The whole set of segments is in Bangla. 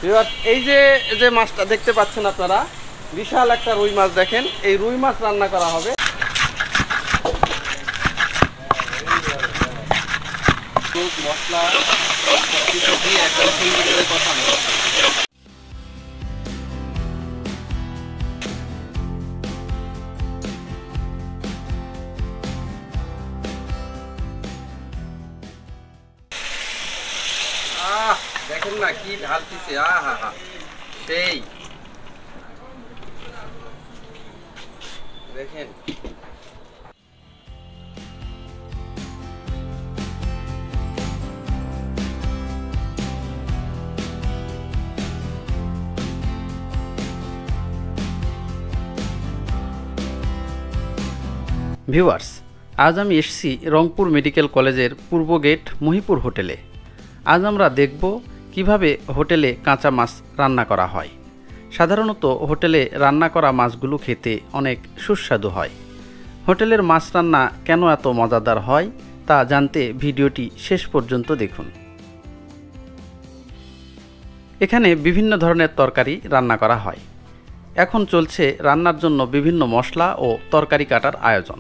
ভিউয়ার্স, এই যে যে মাছটা দেখতে পাচ্ছেন আপনারা, বিশাল একটা রুই মাছ। দেখেন, এই রুই মাছ রান্না করা হবে। মশলা দিয়ে একটা সুন্দর করে কষানো। দেখেন না কি ঢালতিছে, আহা হা, সেই দেখেন। ভিউয়ার্স, আজ আমি এসেছি রংপুর মেডিকেল কলেজের পূর্ব গেট মহিপুর হোটেলে। আজ আমরা দেখব কিভাবে হোটেলে কাঁচা মাছ রান্না করা হয়। সাধারণত হোটেলে রান্না করা মাছগুলো খেতে অনেক সুস্বাদু হয়। হোটেলের মাছ রান্না কেন এত মজাদার হয় তা জানতে ভিডিওটি শেষ পর্যন্ত দেখুন। এখানে বিভিন্ন ধরনের তরকারি রান্না করা হয়। এখন চলছে রান্নার জন্য বিভিন্ন মশলা ও তরকারি কাটার আয়োজন।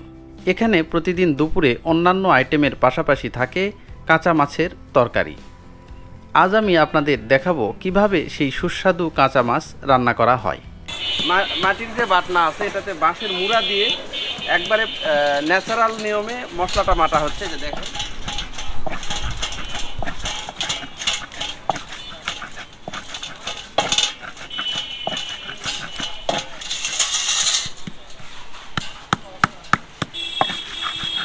এখানে প্রতিদিন দুপুরে অন্যান্য আইটেমের পাশাপাশি থাকে কাঁচা মাছের তরকারি। আজ আমি আপনাদের দেখাবো কিভাবে সেই সুস্বাদু কাঁচা মাছ রান্না করা হয়। মাটির যে বাটনা আছে, এটাতে বাঁশের মুড়া দিয়ে একবারে ন্যাচারাল নিয়মে মশলাটা মাটা হচ্ছে। যে দেখেন,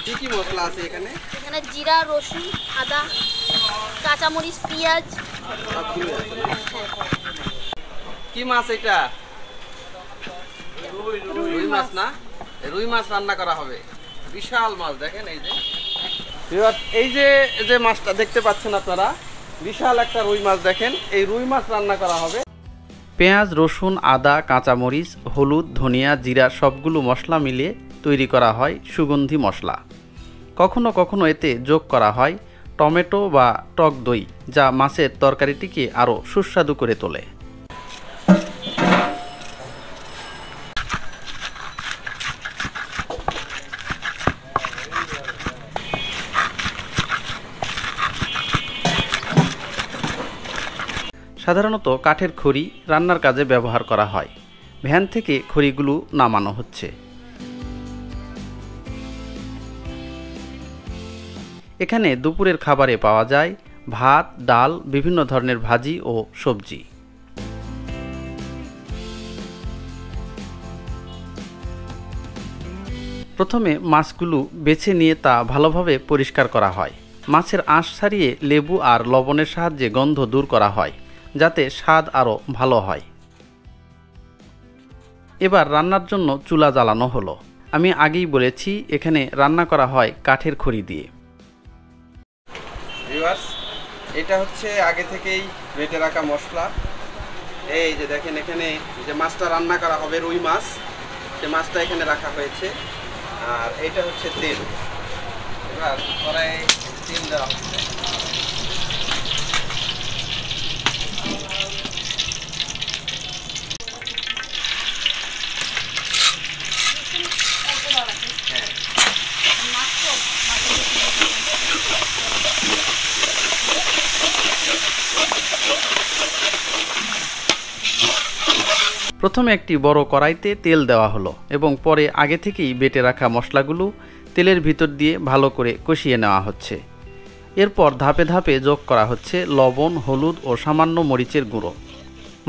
কি কি মশলা আছে এখানে? এখানে জিরা, রসুন, আদা, কাঁচামরিচ, পেঁয়াজ। কি মাছ এটা? রুই মাছ না? রুই মাছ রান্না করা হবে। বিশাল মাছ, দেখেন। এই যে যে মাছটা দেখতে পাচ্ছেন আপনারা, বিশাল একটা রুই মাছ। দেখেন, এই রুই মাছ রান্না করা হবে। পেঁয়াজ, রসুন, আদা, কাঁচামরিচ, হলুদ, ধনিয়া, জিরা সবগুলো মশলা মিলিয়ে তৈরি করা হয় সুগন্ধি মশলা। কখনো কখনো এতে যোগ করা হয় টমেটো বা টক দই, যা মাছের তরকারিটিকে আরও সুস্বাদু করে তোলে। সাধারণত কাঠের খড়ি রান্নার কাজে ব্যবহার করা হয়। ভ্যান থেকে খড়িগুলো নামানো হচ্ছে। এখানে দুপুরের খাবারে পাওয়া যায় ভাত, ডাল, বিভিন্ন ধরনের ভাজি ও সবজি। প্রথমে মাছগুলো বেছে নিয়ে তা ভালোভাবে পরিষ্কার করা হয়। মাছের আঁশ ছাড়িয়ে লেবু আর লবণের সাহায্যে গন্ধ দূর করা হয়, যাতে স্বাদ আরও ভালো হয়। এবার রান্নার জন্য চুলা জ্বালানো হলো। আমি আগেই বলেছি এখানে রান্না করা হয় কাঠের খড়ি দিয়ে। ভিউয়ার্স, এটা হচ্ছে আগে থেকেই বেটে রাখা মশলা। এই যে দেখেন, এখানে যে মাছটা রান্না করা হবে, রুই মাছ, সে মাছটা এখানে রাখা হয়েছে। আর এটা হচ্ছে তেল। এবার কড়াইয়ে তেল দেওয়া হচ্ছে। প্রথমে একটি বড় কড়াইতে তেল দেওয়া হলো এবং পরে আগে থেকেই বেটে রাখা মশলাগুলো তেলের ভিতর দিয়ে ভালো করে কষিয়ে নেওয়া হচ্ছে। এরপর ধাপে ধাপে যোগ করা হচ্ছে লবণ, হলুদ ও সামান্য মরিচের গুঁড়ো।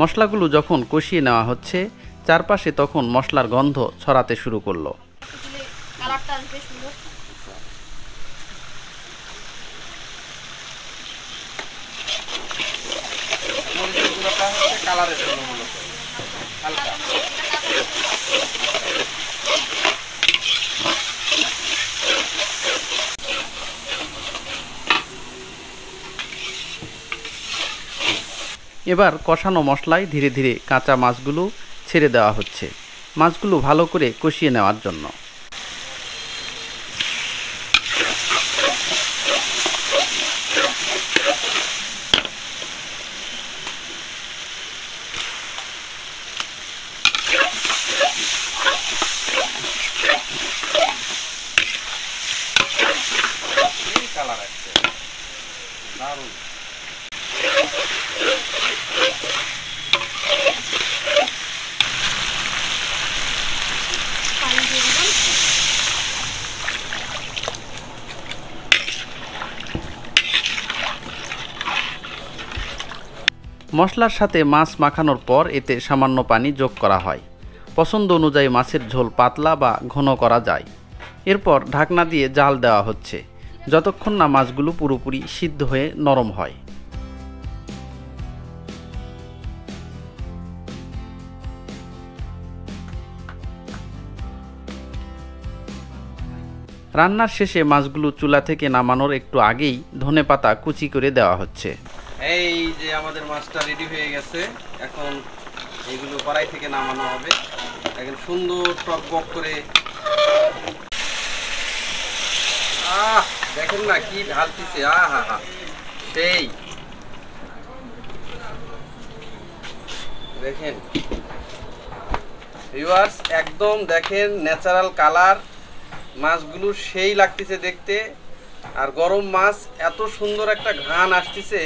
মশলাগুলো যখন কষিয়ে নেওয়া হচ্ছে, চারপাশে তখন মশলার গন্ধ ছড়াতে শুরু করলো। কালারের জন্য মূলত হালকা। এবার কষানো মশলায় ধীরে ধীরে কাঁচা মাছগুলো ছেড়ে দেওয়া হচ্ছে, মাছগুলো ভালো করে কষিয়ে নেওয়ার জন্য। মশলার সাথে মাছ মাখানোর পর এতে সামান্য পানি যোগ করা হয়। পছন্দ অনুযায়ী মাছের ঝোল পাতলা বা ঘন করা যায়। এরপর ঢাকনা দিয়ে জাল দেওয়া হচ্ছে যতক্ষণ না মাছগুলো পুরোপুরি সিদ্ধ হয়ে নরম হয়। রান্নার শেষে মাছগুলো চুলা থেকে নামানোর একটু আগেই ধনেপাতা কুচি করে দেওয়া হচ্ছে। এই যে আমাদের মাছটা রেডি হয়ে গেছে, এখন এইগুলো কড়াই থেকে নামানো হবে। এখন সুন্দর টকবক করে দেখেন না কি ঢালতিছে, আহা হা সেই দেখেন ভিউয়ার্স, একদম দেখেন ন্যাচারাল কালার, মাছগুলো সেই লাগতেছে দেখতে। আর গরম মাছ, এত সুন্দর একটা ঘ্রাণ আসতেছে।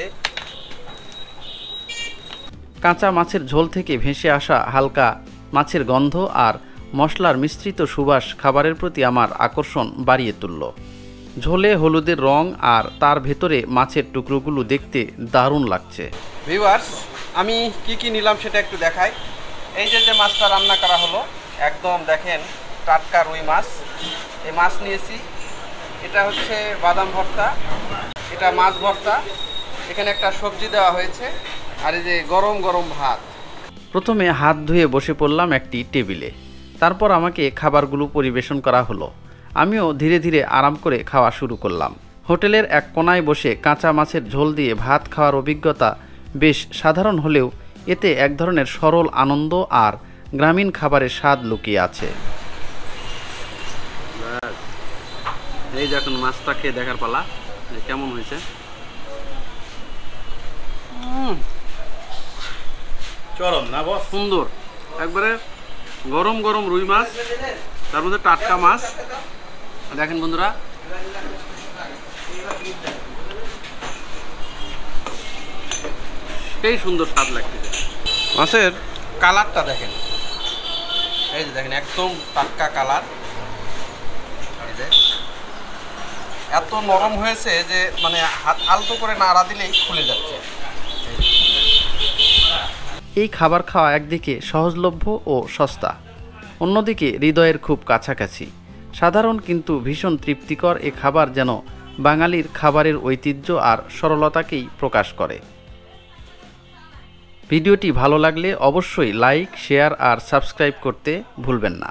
কাঁচা মাছের ঝোল থেকে ভেসে আসা হালকা মাছের গন্ধ আর মশলার মিশ্রিত সুবাস খাবারের প্রতি আমার আকর্ষণ বাড়িয়ে তুলল। ঝোলে হলুদের রং আর তার ভেতরে মাছের টুকরোগুলো দেখতে দারুণ লাগছে। ভিউয়ার্স, আমি কি কি নিলাম সেটা একটু দেখাই। এই যে মাছটা রান্না করা হলো, একদম দেখেন টাটকা রুই মাছ। এই মাছ নিয়েছি, এটা হচ্ছে বাদাম ভর্তা, এটা মাছ ভর্তা, এখানে একটা সবজি দেওয়া হয়েছে, আর এই যে গরম গরম ভাত। প্রথমে হাত ধুয়ে বসে পড়লাম একটি টেবিলে। তারপর আমাকে খাবারগুলো পরিবেশন করা হলো। আমিও ধীরে ধীরে আরাম করে খাওয়া শুরু করলাম। হোটেলের এক কোনায় বসে কাঁচা মাছের ঝোল দিয়ে ভাত খাওয়ার অভিজ্ঞতা বেশ সাধারণ হলেও এতে এক ধরনের সরল আনন্দ আর গ্রামীণ খাবারের স্বাদ লুকিয়ে আছে। এই যে এখন মাছটা খেয়ে দেখার পালা যে কেমন হয়েছে। চরম না বস, সুন্দর একবারে গরম গরম রুই মাছ, তার মধ্যে টাটকা মাছ। দেখেন বন্ধুরা, সেই সুন্দর স্বাদ লাগতেছে। মাছের কালারটা দেখেন, এই যে দেখেন একদম টাটকা কালার। এই যে এত নরম হয়েছে যে মানে হাত আলতো করে নাড়া দিলেই খুলে যাচ্ছে। এই খাবার খাওয়া একদিকে সহজলভ্য ও সস্তা, অন্যদিকে হৃদয়ের খুব কাছাকাছি। সাধারণ কিন্তু ভীষণ তৃপ্তিকর এ খাবার যেন বাঙালির খাবারের ঐতিহ্য আর সরলতাকেই প্রকাশ করে। ভিডিওটি ভালো লাগলে অবশ্যই লাইক, শেয়ার আর সাবস্ক্রাইব করতে ভুলবেন না।